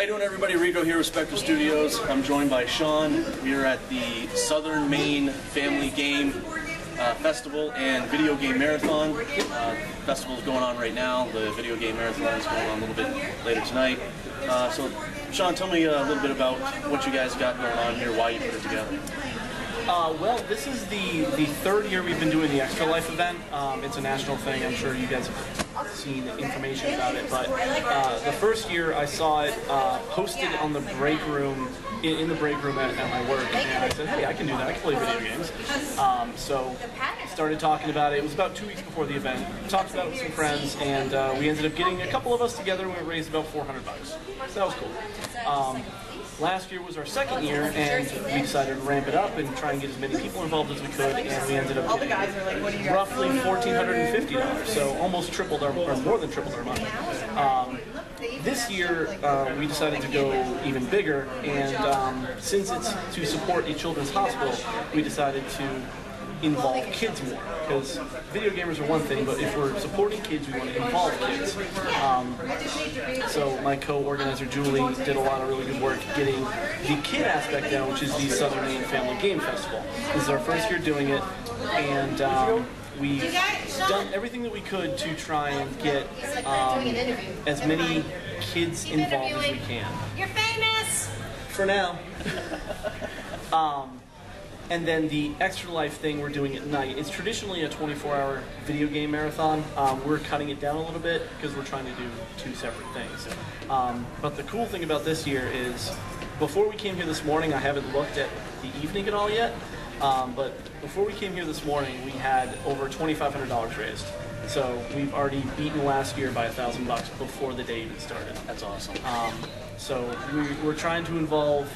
you doing, everybody? Rico here with Spectre Studios. I'm joined by Sean. We are at the Southern Maine Family Game Festival and Video Game Marathon. Festival is going on right now. The Video Game Marathon is going on a little bit later tonight. So, Sean, tell me a little bit about what you guys got going on here, why you put it together. Well, this is the third year we've been doing the Extra Life event. It's a national thing. I'm sure you guys have seen information about it. But the first year I saw it posted on the break room, in the break room at my work. And I said, hey, I can do that. I can play video games. So started talking about it. It was about 2 weeks before the event. Talked about it with some friends, and we ended up getting a couple of us together, and we raised about $400. So that was cool. Last year was our second year, and we decided to ramp it up and try and get as many people involved as we could, and we ended up getting roughly $1,450, so almost tripled our, or more than tripled our money. This year, we decided to go even bigger, and since it's to support a children's hospital, we decided to involve kids more, because video gamers are one thing, but if we're supporting kids, we want to involve kids. So my co-organizer Julie did a lot of really good work getting the kid aspect down, which is the Southern Maine Family Game Festival. This is our first year doing it, and we've done everything that we could to try and get as many kids involved as we can. You're famous! For now. And then the Extra Life thing we're doing at night. It's traditionally a 24-hour video game marathon. We're cutting it down a little bit because we're trying to do two separate things. But the cool thing about this year is, before we came here this morning, I haven't looked at the evening at all yet, but before we came here this morning, we had over $2,500 raised. So we've already beaten last year by $1,000 before the day even started. That's awesome. So we're trying to involve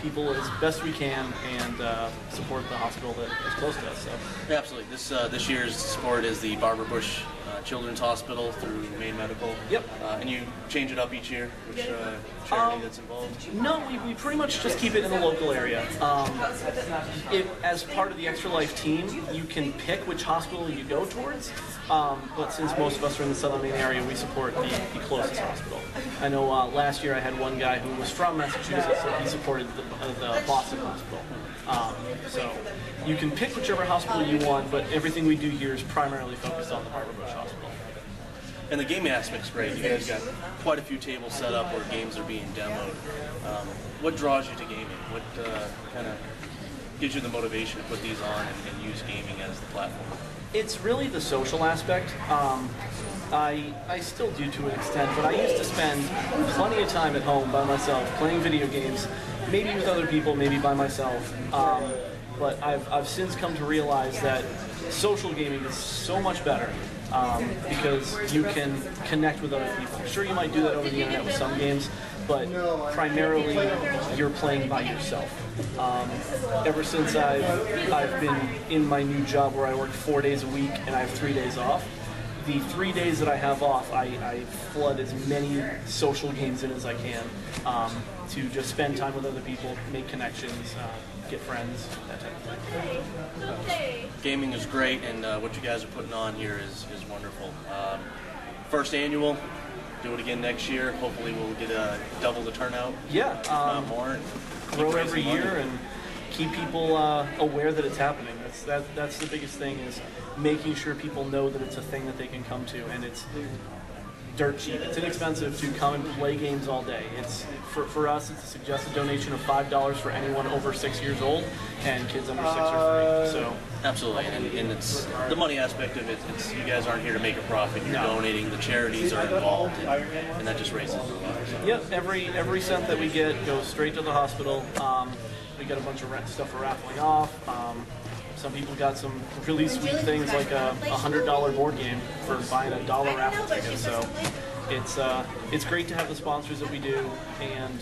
people as best we can and support the hospital that is close to us. So. Yeah, absolutely. This year's support is the Barbara Bush Children's Hospital through Maine Medical. Yep. And you change it up each year, which charity that's involved? No, we pretty much just keep it in the local area. As part of the Extra Life team, you can pick which hospital you go towards, but since most of us are in the Southern Maine area, we support the closest hospital. I know last year I had one guy who was from Massachusetts, so he supported the Boston Hospital. So you can pick whichever hospital you want, but everything we do here is primarily focused on the Barbara Bush Hospital. And the gaming aspect's great. You guys got quite a few tables set up where games are being demoed. What draws you to gaming? What kind of gives you the motivation to put these on and use gaming as the platform? It's really the social aspect. I still do to an extent, but I used to spend plenty of time at home by myself playing video games, maybe with other people, maybe by myself. But I've since come to realize that social gaming is so much better because you can connect with other people. Sure, you might do that over the internet with some games, but primarily you're playing by yourself. Ever since I've been in my new job where I work 4 days a week and I have 3 days off, the 3 days that I have off, I flood as many social games in as I can to just spend time with other people, make connections, get friends, that type of thing. Gaming is great, and what you guys are putting on here is wonderful. First annual, do it again next year. Hopefully we'll get double the turnout. Yeah. If not more. Grow every year and keep people aware that it's happening. That's the biggest thing, is making sure people know that it's a thing that they can come to, and it's dirt cheap. It's inexpensive to come and play games all day. It's for us, it's a suggested donation of $5 for anyone over 6 years old, and kids under 6 are free. So absolutely, and it's the money aspect of it. It's you guys aren't here to make a profit. You're donating. The charities are involved, and that just raises the money. So. Yep, every cent that we get goes straight to the hospital. We got a bunch of stuff we're raffling off. Some people got some really sweet things like a $100 board game for buying a $1 raffle ticket. So it's great to have the sponsors that we do, and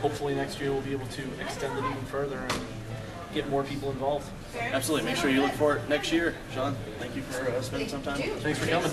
hopefully next year we'll be able to extend it even further and get more people involved. Absolutely. Make sure you look for it next year. Sean, thank you for spending some time. Thanks for coming.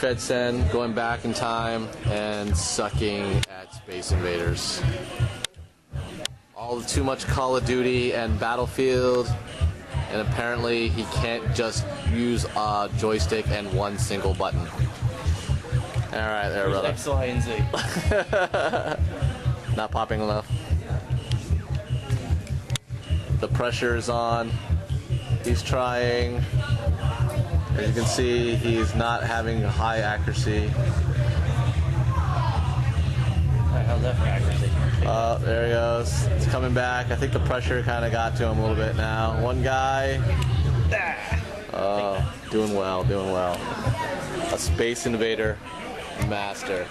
fits in, going back in time and sucking at Space Invaders. All too much Call of Duty and Battlefield, and apparently he can't just use a joystick and one single button. Alright there, brother. X, Y, and Z. Not popping enough. The pressure is on. He's trying. As you can see, he's not having high accuracy. How's that for accuracy? There he goes. It's coming back. I think the pressure kind of got to him a little bit now. One guy. Doing well, doing well. A Space Invader master.